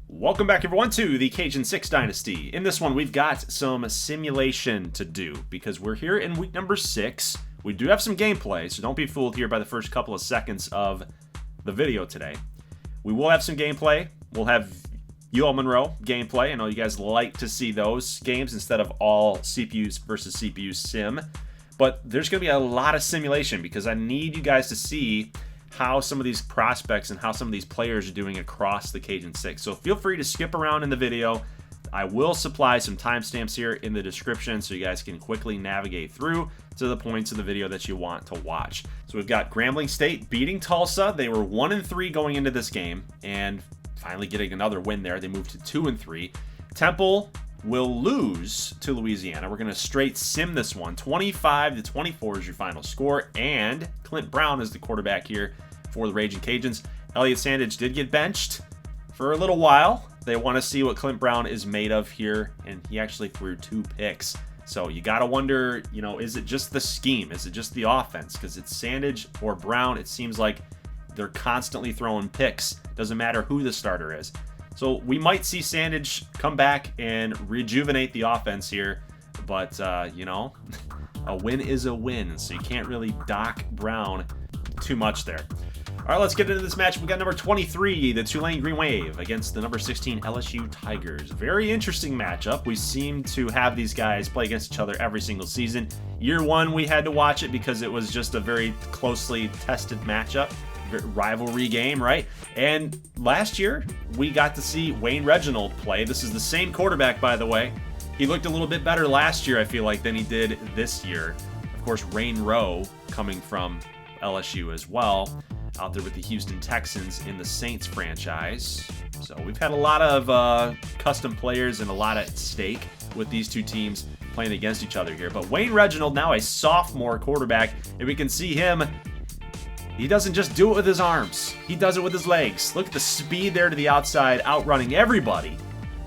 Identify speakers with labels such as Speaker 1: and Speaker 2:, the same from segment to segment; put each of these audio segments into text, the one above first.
Speaker 1: Welcome back, everyone, to the Cajun 6 Dynasty. In this one, we've got some simulation to do because we're here in week number 6. We do have some gameplay, so don't be fooled here by the first couple of seconds of the video today. We will have some gameplay. We'll have UL Monroe gameplay. I know you guys like to see those games instead of all CPUs versus CPU sim. But there's going to be a lot of simulation because I need you guys to see how some of these prospects and how some of these players are doing across the Cajun 6. So feel free to skip around in the video. I will supply some timestamps here in the description so you guys can quickly navigate through to the points of the video that you want to watch. So we've got Grambling State beating Tulsa. They were 1-3 going into this game and finally getting another win there. They moved to 2-3. Temple will lose to Louisiana. We're going to straight sim this one. 25-24 is your final score, and Clint Brown is the quarterback here for the Raging Cajuns. Elliott Sandage did get benched for a little while. They want to see what Clint Brown is made of here, and he actually threw 2 picks. So you got to wonder, is it just the scheme? Is it just the offense? Because it's Sandage or Brown. It seems like they're constantly throwing picks. Doesn't matter who the starter is. So we might see Sandage come back and rejuvenate the offense here. But, a win is a win. So you can't really dock Brown too much there. All right, let's get into this match. We got number 23, the Tulane Green Wave, against the number 16 LSU Tigers. Very interesting matchup. We seem to have these guys play against each other every single season. Year 1, we had to watch it because it was just a very closely tested matchup. Rivalry game, right? And last year, we got to see Wayne Reginald play. This is the same quarterback, by the way. He looked a little bit better last year, I feel like, than he did this year. Of course, Rain Rowe coming from LSU as well, out there with the Houston Texans in the Saints franchise. So we've had a lot of custom players and a lot at stake with these two teams playing against each other here. But Wayne Reginald, now a sophomore quarterback, and we can see him. He does't just do it with his arms. He does it with his legs. Look at the speed there to the outside, outrunning everybody.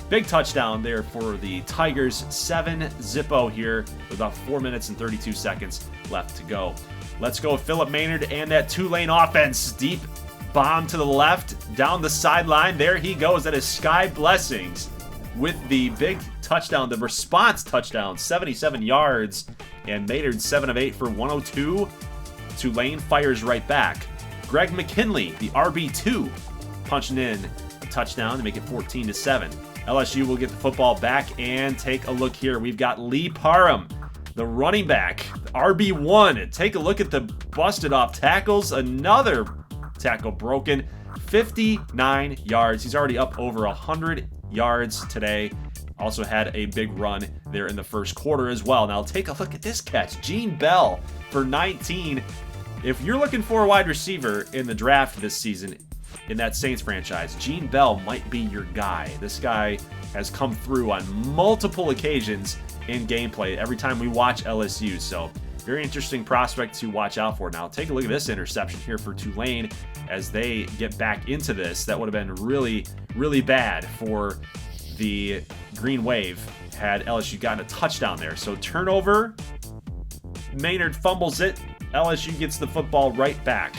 Speaker 1: Big touchdown there for the Tigers. 7-0 here with about 4 minutes and 32 seconds left to go. Let's go Philip Maynard and that Tulane offense. Deep bomb to the left, down the sideline. There he goes. That is Sky Blessings with the big touchdown, the response touchdown, 77 yards. And Maynard 7 of 8 for 102. Tulane fires right back. Greg McKinley, the RB2, punching in a touchdown to make it 14-7. LSU will get the football back and take a look here. We've got Lee Parham, the running back, the RB1. Take a look at the busted off tackles. Another tackle broken. 59 yards. He's already up over 100 yards today. Also had a big run there in the first quarter as well. Now take a look at this catch. Gene Bell for 19. If you're looking for a wide receiver in the draft this season in that Saints franchise, Gene Bell might be your guy. This guy has come through on multiple occasions in gameplay every time we watch LSU. So very interesting prospect to watch out for. Now take a look at this interception here for Tulane as they get back into this. That would have been really, really bad for the Green Wave had LSU gotten a touchdown there. So turnover, Maynard fumbles it. LSU gets the football right back.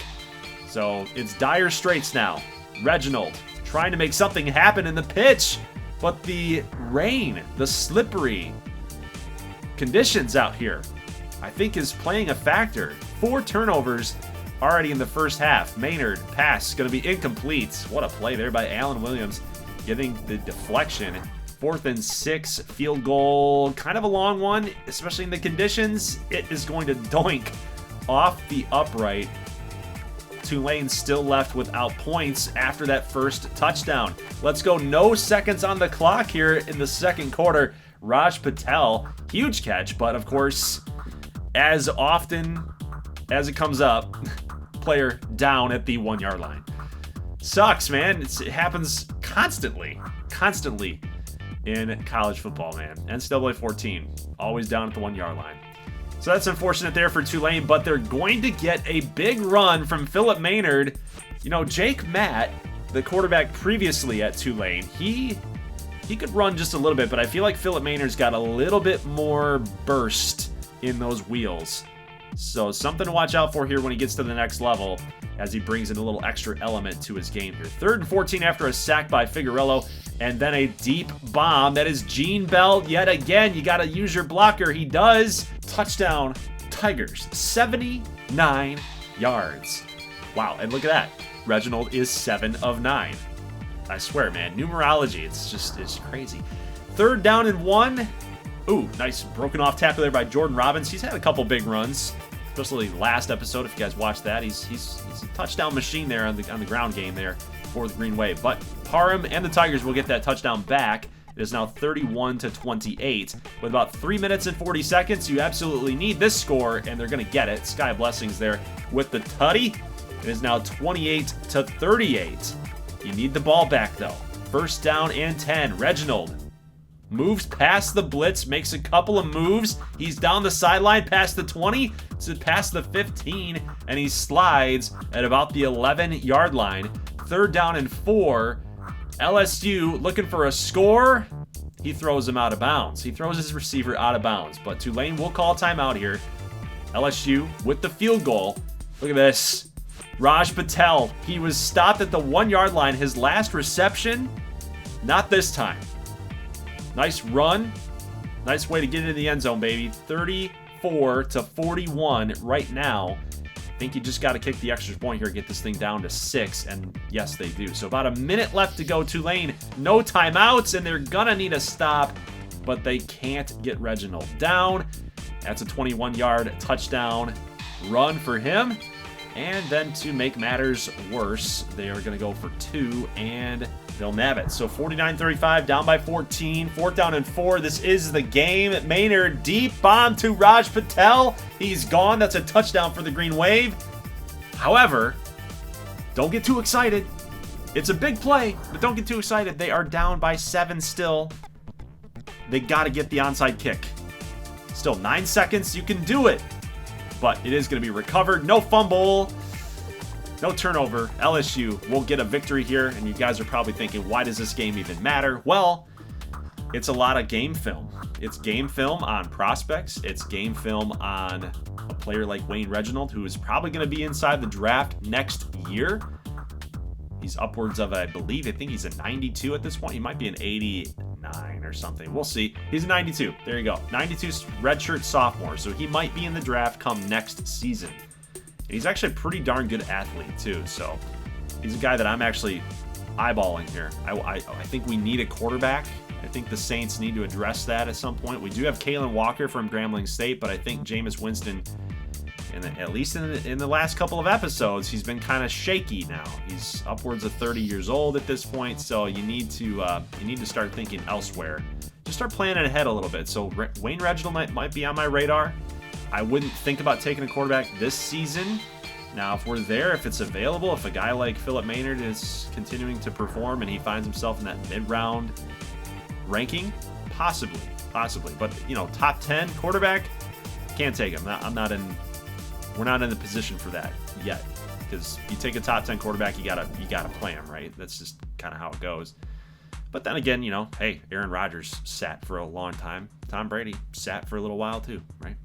Speaker 1: So it's dire straits now. Reginald trying to make something happen in the pitch, but the rain, the slippery conditions out here, I think is playing a factor. 4 turnovers already in the first half. Maynard pass going to be incomplete. What a play there by Alan Williams, getting the deflection. 4th and 6, field goal, kind of a long one, especially in the conditions. It is going to doink off the upright. Tulane still left without points after that first touchdown. Let's go, no seconds on the clock here in the second quarter. Raj Patel, huge catch, but of course, as often as it comes up, player down at the 1-yard line. Sucks, man. It happens constantly in college football, man. NCAA 14, always down at the 1-yard line. So that's unfortunate there for Tulane, but they're going to get a big run from Philip Maynard. Jake Matt, the quarterback previously at Tulane, he could run just a little bit, but I feel like Philip Maynard's got a little bit more burst in those wheels. So something to watch out for here when he gets to the next level as he brings in a little extra element to his game here. 3rd and 14 after a sack by Figueroa, and then a deep bomb. That is Gene Bell yet again. You got to use your blocker. He does. Touchdown, Tigers. 79 yards. Wow, and look at that. Reginald is 7 of 9. I swear, man, numerology, it's crazy. 3rd down and 1. Ooh, nice broken off tackle there by Jordan Robbins. He's had a couple big runs, especially last episode. If you guys watched that, he's a touchdown machine there on the ground game there for the Green Wave. But Parham and the Tigers will get that touchdown back. It is now 31-28 with about 3 minutes and 40 seconds. You absolutely need this score, and they're going to get it. Sky Blessings there with the tutty. It is now 28-38. You need the ball back though. 1st down and 10. Reginald moves past the blitz, makes a couple of moves. He's down the sideline past the 20 to past the 15, and he slides at about the 11-yard line. 3rd down and 4. LSU looking for a score. He throws him out of bounds. He throws his receiver out of bounds, but Tulane will call timeout here. LSU with the field goal. Look at this. Raj Patel, he was stopped at the 1-yard line. His last reception, not this time. Nice run. Nice way to get into the end zone, baby. 34-41 right now. I think you just got to kick the extra point here, get this thing down to 6, and yes, they do. So about a minute left to go. Tulane, no timeouts, and they're going to need a stop, but they can't get Reginald down. That's a 21-yard touchdown run for him. And then to make matters worse, they are going to go for 2, and they'll nab it. So 49-35, down by 14, 4th down and 4. This is the game. Maynard, deep bomb to Raj Patel. He's gone. That's a touchdown for the Green Wave. However, don't get too excited. It's a big play, but don't get too excited. They are down by 7 still. They got to get the onside kick. Still 9 seconds. You can do it. But it is going to be recovered. No fumble. No turnover. LSU will get a victory here. And you guys are probably thinking, why does this game even matter? Well, it's a lot of game film. It's game film on prospects. It's game film on a player like Wayne Reginald, who is probably going to be inside the draft next year. He's upwards of, I think he's a 92 at this point. He might be an 89 or something. We'll see. He's a 92. There you go. 92 redshirt sophomore. So he might be in the draft come next season. And he's actually a pretty darn good athlete too. So he's a guy that I'm actually eyeballing here. I think we need a quarterback. I think the Saints need to address that at some point. We do have Kalen Walker from Grambling State, but I think Jameis Winston, at least in the last couple of episodes, he's been kind of shaky now. He's upwards of 30 years old at this point, so you need to start thinking elsewhere. Just start planning ahead a little bit. So Wayne Reginald might be on my radar. I wouldn't think about taking a quarterback this season. Now, if we're there, if it's available, if a guy like Philip Maynard is continuing to perform and he finds himself in that mid-round ranking, possibly. But top 10 quarterback, can't take him. We're not in the position for that yet, because you take a top 10 quarterback, you gotta play him, right? That's just kind of how it goes. But then again, hey, Aaron Rodgers sat for a long time. Tom Brady sat for a little while too, right?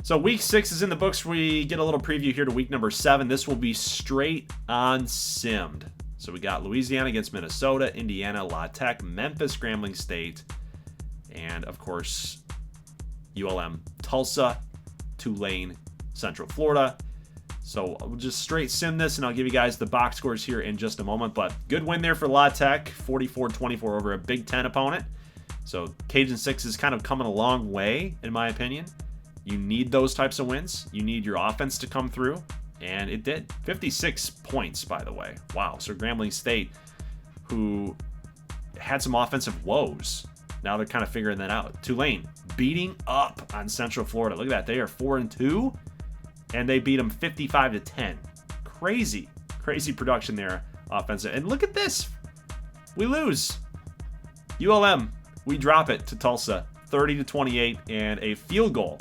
Speaker 1: So week 6 is in the books. We get a little preview here to week number 7. This will be straight on simmed. So we got Louisiana against Minnesota, Indiana, La Tech, Memphis, Grambling State, and of course ULM, Tulsa, Tulane, Central Florida. So we'll just straight sim this, and I'll give you guys the box scores here in just a moment. But good win there for La Tech, 44-24 over a Big Ten opponent. So Cajun 6 is kind of coming a long way, in my opinion. You need those types of wins. You need your offense to come through, and it did. 56 points, by the way. Wow. So Grambling State, who had some offensive woes, now they're kind of figuring that out. Tulane beating up on Central Florida. Look at that. They are 4-2. And they beat them 55-10. Crazy production there, offensive. And look at this. We lose. ULM, we drop it to Tulsa, 30-28, and a field goal.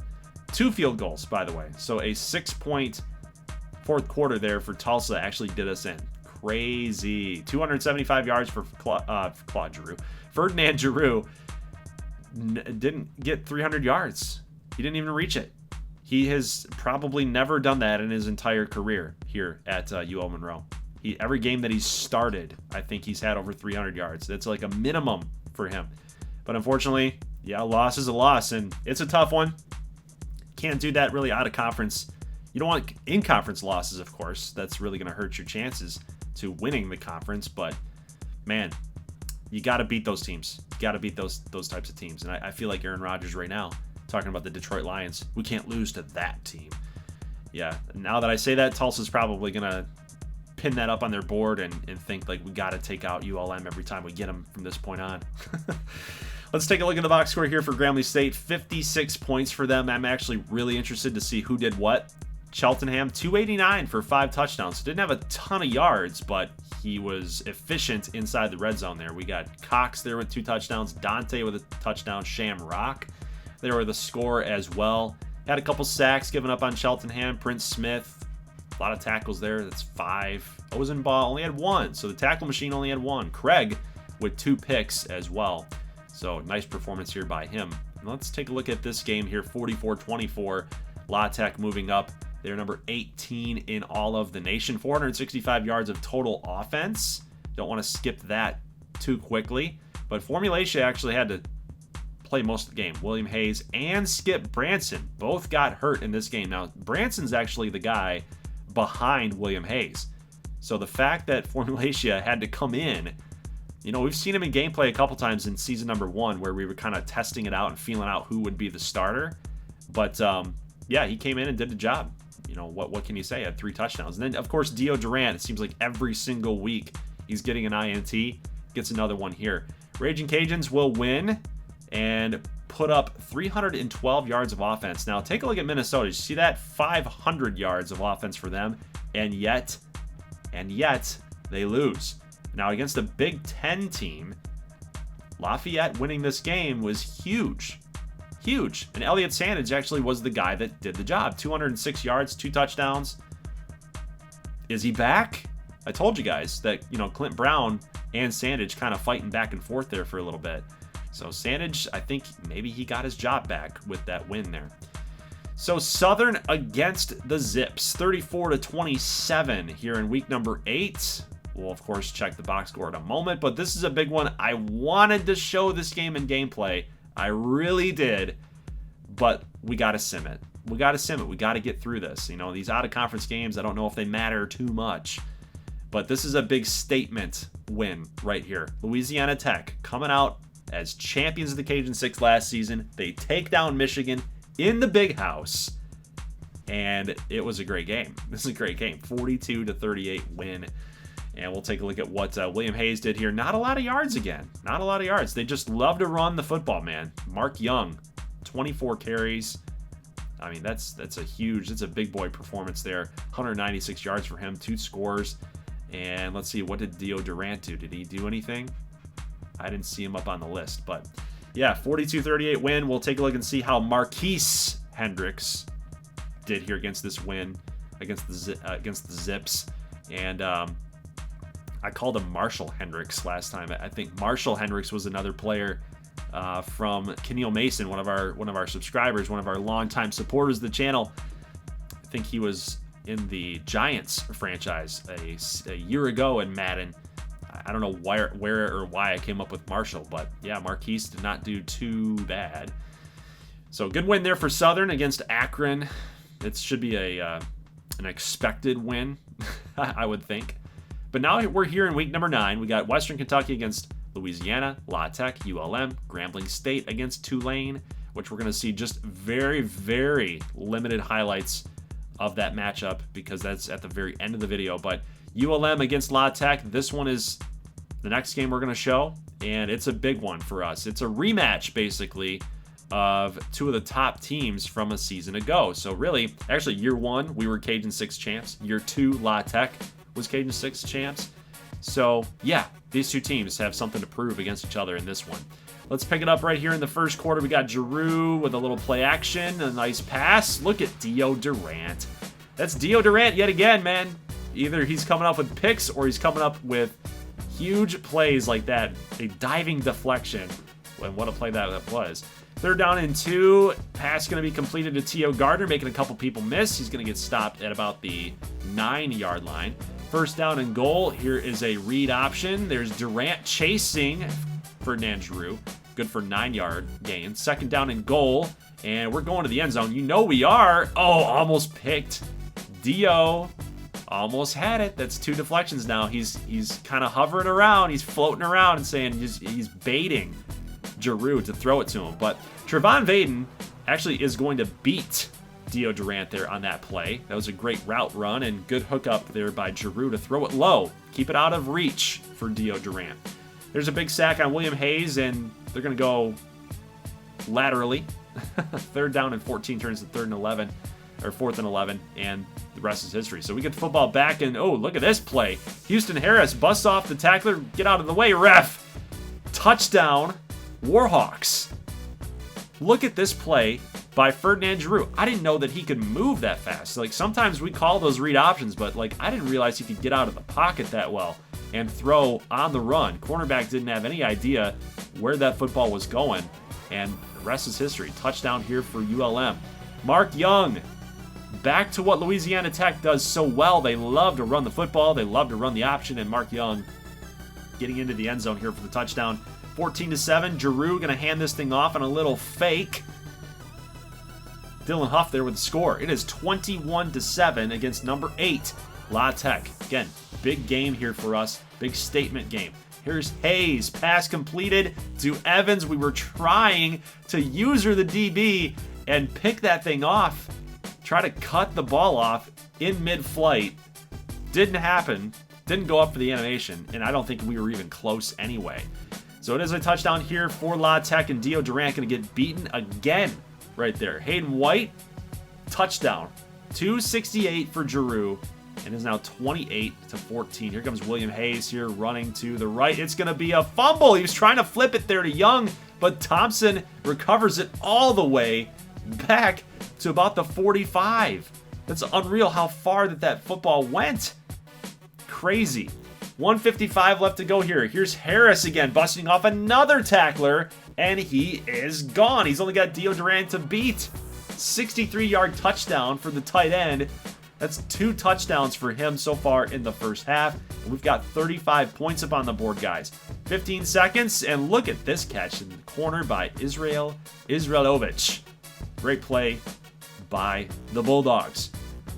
Speaker 1: 2 field goals, by the way. So a 6-point fourth quarter there for Tulsa actually did us in. Crazy. 275 yards for Claude Giroux. Ferdinand Giroux didn't get 300 yards. He didn't even reach it. He has probably never done that in his entire career here at UL Monroe. Every game that he's started, I think he's had over 300 yards. That's like a minimum for him. But unfortunately, yeah, loss is a loss, and it's a tough one. Can't do that really out of conference. You don't want in-conference losses, of course. That's really going to hurt your chances to winning the conference. But, man, you got to beat those teams. You got to beat those types of teams. And I feel like Aaron Rodgers right now, talking about the Detroit Lions. We can't lose to that team. Yeah, now that I say that, Tulsa's probably going to pin that up on their board and think like we got to take out ULM every time we get them from this point on. Let's take a look at the box score here for Grambling State. 56 points for them. I'm actually really interested to see who did what. Cheltenham, 289 for 5 touchdowns. Didn't have a ton of yards, but he was efficient inside the red zone there. We got Cox there with 2 touchdowns. Dante with a touchdown. Shamrock there with a score as well. Had a couple sacks given up on Cheltenham. Prince Smith, a lot of tackles there. That's 5. Ozenbaugh only had 1, so the tackle machine only had 1. Craig with 2 picks as well. So nice performance here by him. And let's take a look at this game here. 44-24. La Tech moving up. They're number 18 in all of the nation. 465 yards of total offense. Don't want to skip that too quickly. But Formulatia actually had to play most of the game. William Hayes and Skip Branson both got hurt in this game. Now, Branson's actually the guy behind William Hayes. So the fact that Formulatia had to come in, you know, we've seen him in gameplay a couple times in season number 1 where we were kind of testing it out and feeling out who would be the starter. But, yeah, he came in and did the job. You know, what can you say? Had 3 touchdowns. And then, of course, Dio Durant, it seems like every single week he's getting an INT. Gets another one here. Raging Cajuns will win and put up 312 yards of offense. Now, take a look at Minnesota. You see that? 500 yards of offense for them, and yet they lose. Now, against a Big Ten team, Lafayette winning this game was huge. Huge. And Elliott Sandage actually was the guy that did the job. 206 yards, 2 touchdowns. Is he back? I told you guys that, you know, Clint Brown and Sandage kind of fighting back and forth there for a little bit. So Sandage, I think maybe he got his job back with that win there. So Southern against the Zips, 34-27 here in week number 8. We'll, of course, check the box score in a moment, but this is a big one. I wanted to show this game in gameplay. I really did, but we got to sim it. We got to sim it. We got to get through this. You know, these out-of-conference games, I don't know if they matter too much, but this is a big statement win right here. Louisiana Tech coming out as champions of the Cajun 6 last season. They take down Michigan in the Big House, and it was a great game. This is a great game. 42-38 win. And we'll take a look at what William Hayes did here. Not a lot of yards again. Not a lot of yards. They just love to run the football, man. Mark Young, 24 carries. I mean, that's a big boy performance there. 196 yards for him, 2 scores. And let's see, what did Dio Durant do? Did he do anything? I didn't see him up on the list. But, yeah, 42-38 win. We'll take a look and see how Marquise Hendricks did here against this win, against the Zips. And I called him Marshall Hendricks last time. I think Marshall Hendricks was another player from Keneal Mason, one of our subscribers, one of our longtime supporters of the channel. I think he was in the Giants franchise a year ago in Madden. I don't know where or why I came up with Marshall, but yeah, Marquise did not do too bad. So good win there for Southern against Akron. It should be an expected win, I would think. But now we're here in week number 9. We got Western Kentucky against Louisiana, La Tech, ULM, Grambling State against Tulane, which we're going to see just very, very limited highlights of that matchup because that's at the very end of the video. But ULM against La Tech, this one is the next game we're going to show, and it's a big one for us. It's a rematch, basically, of 2 of the top teams from a season ago. So really, actually, year 1, we were Cajun 6 champs. Year 2, La Tech was Cajun 6 champs. So, yeah, these 2 teams have something to prove against each other in this one. Let's pick it up right here in the first quarter. We got Giroux with a little play action, a nice pass. Look at Dio Durant. That's Dio Durant yet again, man. Either he's coming up with picks or he's coming up with huge plays like that. A diving deflection And what a play that was. 3rd down and 2. Pass going to be completed to T.O. Gardner, making a couple people miss. He's going to get stopped at about the 9-yard line. 1st down and goal. Here is a read option. There's Durant chasing Ferdinand Giroux. Good for 9-yard gain. 2nd down and goal. And we're going to the end zone. You know we are. Oh, almost picked. Dio almost had it. That's 2 deflections now. He's kind of hovering around. He's floating around and saying he's baiting Giroux to throw it to him. But Trevon Vaden actually is going to beat Dio Durant there on that play. That was a great route run and good hookup there by Giroux to throw it low. Keep it out of reach for Dio Durant. There's a big sack on William Hayes, and they're going to go laterally. 3rd down and 14 turns to 3rd and 11, or 4th and 11, and the rest is history. So we get the football back, and oh, look at this play. Houston Harris busts off the tackler. Get out of the way, ref. Touchdown, Warhawks. Look at this play by Ferdinand Giroux. I didn't know that he could move that fast. Like, sometimes we call those read options, but like I didn't realize he could get out of the pocket that well and throw on the run. Cornerback didn't have any idea where that football was going, and the rest is history. Touchdown here for ULM. Mark Young, back to what Louisiana Tech does so well. They love to run the football. They love to run the option, and Mark Young getting into the end zone here for the touchdown. 14-7. Giroux going to hand this thing off on a little fake. Dylan Huff there with the score. It is 21-7 against number 8, La Tech. Again, big game here for us. Big statement game. Here's Hayes. Pass completed to Evans. We were trying to user the DB and pick that thing off. Try to cut the ball off in mid-flight. Didn't happen. Didn't go up for the animation, and I don't think we were even close anyway. So it is a touchdown here for La Tech, and Dio Durant going to get beaten again right there. Hayden White, touchdown. 268 for Giroux, and is now 28-14. Here comes William Hayes here running to the right. It's going to be a fumble. He was trying to flip it there to Young, but Thompson recovers it all the way back to about the 45. That's unreal how far that football went. Crazy. 1:55 left to go here. Here's Harris again, busting off another tackler, and he is gone. He's only got Dio Durant to beat. 63-yard touchdown for the tight end. That's 2 touchdowns for him so far in the first half. And we've got 35 points up on the board, guys. 15 seconds, and look at this catch in the corner by Israelovich. Great play by the Bulldogs.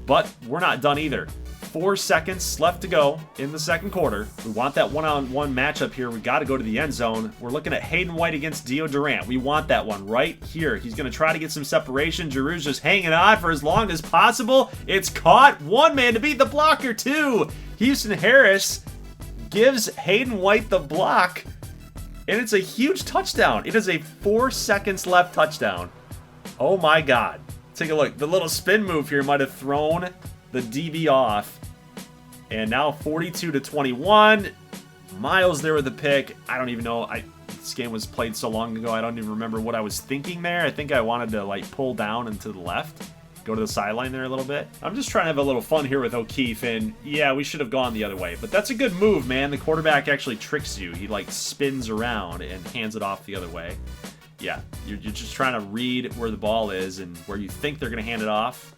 Speaker 1: But we're not done either. 4 seconds left to go in the second quarter. We want that one-on-one matchup here. We got to go to the end zone. We're looking at Hayden White against Dio Durant. We want that one right here. He's going to try to get some separation. Giroux's just hanging on for as long as possible. It's caught. 1 man to beat the blocker, 2. Houston Harris gives Hayden White the block, and it's a huge touchdown. It is a 4 seconds left touchdown. Oh my God. Take a look. The little spin move here might have thrown the DB off. And now 42-21. Miles there with the pick. I don't even know. This game was played so long ago, I don't even remember what I was thinking there. I think I wanted to like pull down and to the left. Go to the sideline there a little bit. I'm just trying to have a little fun here with O'Keefe, and yeah, we should have gone the other way. But that's a good move, man. The quarterback actually tricks you. He like spins around and hands it off the other way. Yeah, you're just trying to read where the ball is and where you think they're going to hand it off.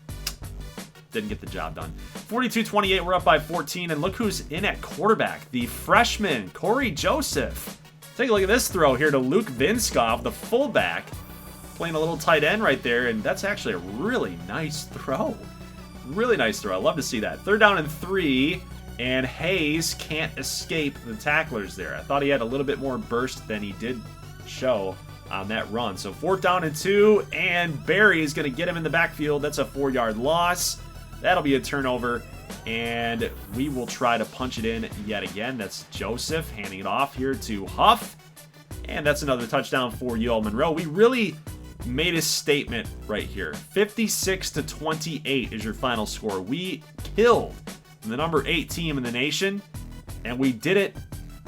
Speaker 1: Didn't get the job done. 42-28, we're up by 14, and look who's in at quarterback. The freshman, Corey Joseph. Take a look at this throw here to Luke Vinskov, the fullback, playing a little tight end right there, and that's actually a really nice throw. Really nice throw. I love to see that. 3rd down and 3, and Hayes can't escape the tacklers there. I thought he had a little bit more burst than he did show on that run. So 4th down and 2, and Barry is going to get him in the backfield. That's a 4-yard loss. That'll be a turnover, and we will try to punch it in yet again. That's Joseph handing it off here to Huff, and that's another touchdown for UL Monroe. We really made a statement right here. 56-28 is your final score. We killed the number 8 team in the nation, and we did it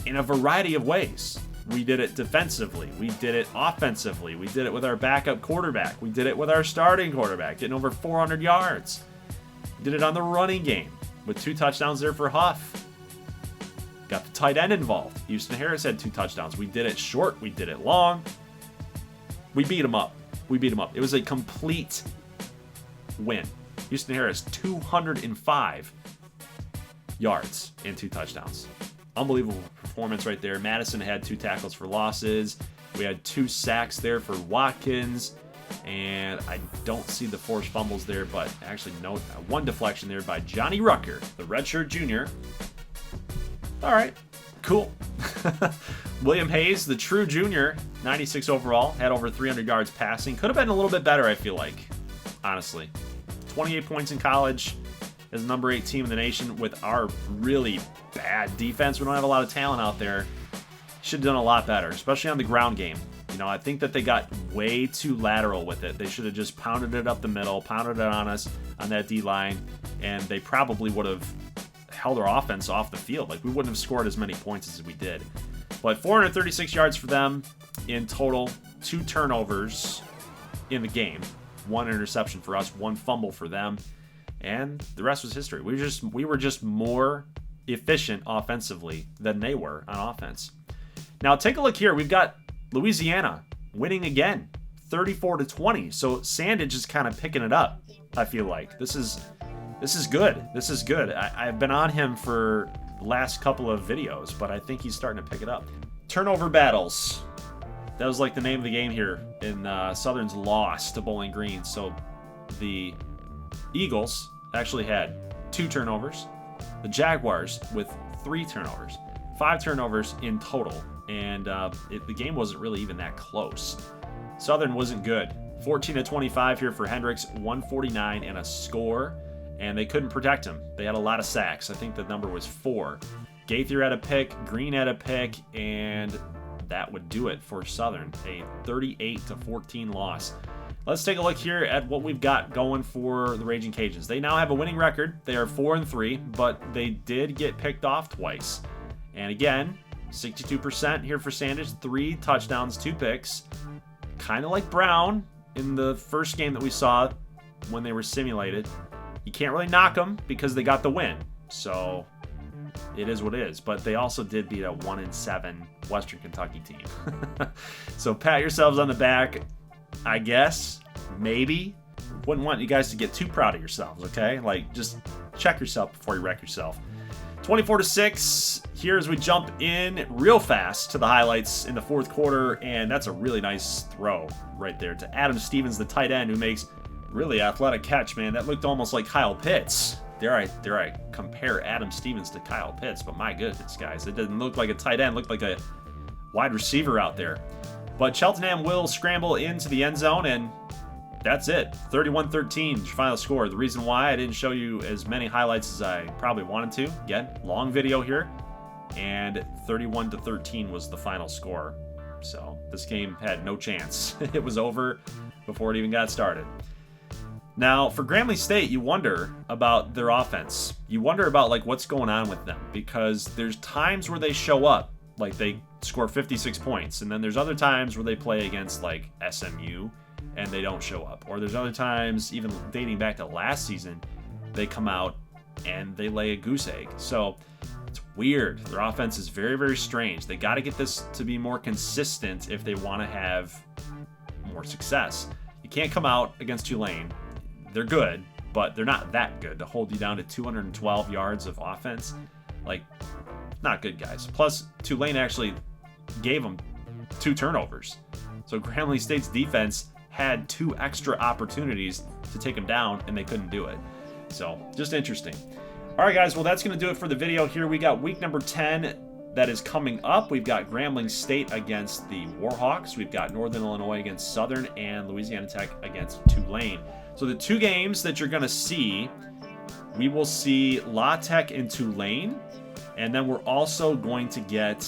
Speaker 1: in a variety of ways. We did it defensively. We did it offensively. We did it with our backup quarterback. We did it with our starting quarterback, getting over 400 yards. Did it on the running game with 2 touchdowns there for Huff. Got the tight end involved. Houston Harris had 2 touchdowns. We did it short. We did it long. We beat them up. We beat them up. It was a complete win. Houston Harris, 205 yards and 2 touchdowns. Unbelievable performance right there. Madison had 2 tackles for losses. We had 2 sacks there for Watkins. And I don't see the forced fumbles there, but actually no, 1 deflection there by Johnny Rucker, the redshirt junior. All right, cool. William Hayes, the true junior, 96 overall, had over 300 yards passing. Could have been a little bit better, I feel like, honestly. 28 points in college as the number 8 team in the nation with our really bad defense. We don't have a lot of talent out there. Should have done a lot better, especially on the ground game. You know, I think that they got way too lateral with it. They should have just pounded it up the middle, pounded it on us on that D-line, and they probably would have held our offense off the field. Like, we wouldn't have scored as many points as we did. But 436 yards for them in total, 2 turnovers in the game, 1 interception for us, 1 fumble for them, and the rest was history. We were just more efficient offensively than they were on offense. Now take a look here. We've got Louisiana winning again, 34-20. So Sandage is kind of picking it up. I feel like this is good. This is good. I've been on him for the last couple of videos, but I think he's starting to pick it up. Turnover battles. That was like the name of the game here in Southern's loss to Bowling Green. So the Eagles actually had 2 turnovers. The Jaguars with 3 turnovers. 5 turnovers in total. And the game wasn't really even that close. Southern wasn't good. 14-25 here for Hendricks, 149 and a score. And they couldn't protect him. They had a lot of sacks. I think the number was 4. Gaither had a pick, Green had a pick, and that would do it for Southern. A 38-14 loss. Let's take a look here at what we've got going for the Raging Cajuns. They now have a winning record. They are 4-3, but they did get picked off twice. And again, 62% here for Sandage, 3 touchdowns, 2 picks. Kind of like Brown in the first game that we saw when they were simulated. You can't really knock them because they got the win. So it is what it is. But they also did beat a 1-7 Western Kentucky team. So pat yourselves on the back, I guess. Maybe. Wouldn't want you guys to get too proud of yourselves, okay? Like, just check yourself before you wreck yourself. 24-6 here as we jump in real fast to the highlights in the 4th quarter, and that's a really nice throw right there to Adam Stevens, the tight end, who makes really athletic catch, man. That looked almost like Kyle Pitts. Dare I compare Adam Stevens to Kyle Pitts, but my goodness, guys, it didn't look like a tight end, it looked like a wide receiver out there. But Cheltenham will scramble into the end zone, and that's it. 31-13 is your final score. The reason why I didn't show you as many highlights as I probably wanted to, again, long video here, and 31-13 was the final score. So this game had no chance. It was over before it even got started. Now, for Grambling State, you wonder about their offense. You wonder about like what's going on with them, because there's times where they show up, like they score 56 points, and then there's other times where they play against like SMU and they don't show up. Or there's other times, even dating back to last season, they come out and they lay a goose egg. So it's weird. Their offense is very, very strange. They got to get this to be more consistent if they want to have more success. You can't come out against Tulane. They're good, but they're not that good to hold you down to 212 yards of offense. Like, not good, guys. Plus, Tulane actually gave them 2 turnovers. So Grambling State's defense had 2 extra opportunities to take them down, and they couldn't do it. So, just interesting. All right, guys, well, that's going to do it for the video here. We got week number 10 that is coming up. We've got Grambling State against the Warhawks. We've got Northern Illinois against Southern, and Louisiana Tech against Tulane. So the 2 games that you're going to see, we will see La Tech and Tulane, and then we're also going to get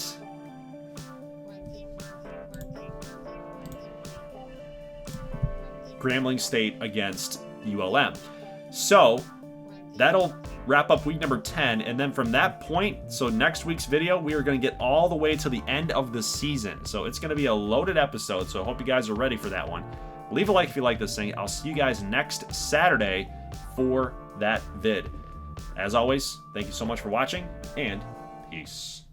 Speaker 1: Grambling State against ULM. So that'll wrap up week number 10, and then from that point, so next week's video, we are going to get all the way to the end of the season. So it's going to be a loaded episode, so I hope you guys are ready for that one. Leave a like if you like this thing. I'll see you guys next Saturday for that vid. As always, thank you so much for watching, and peace.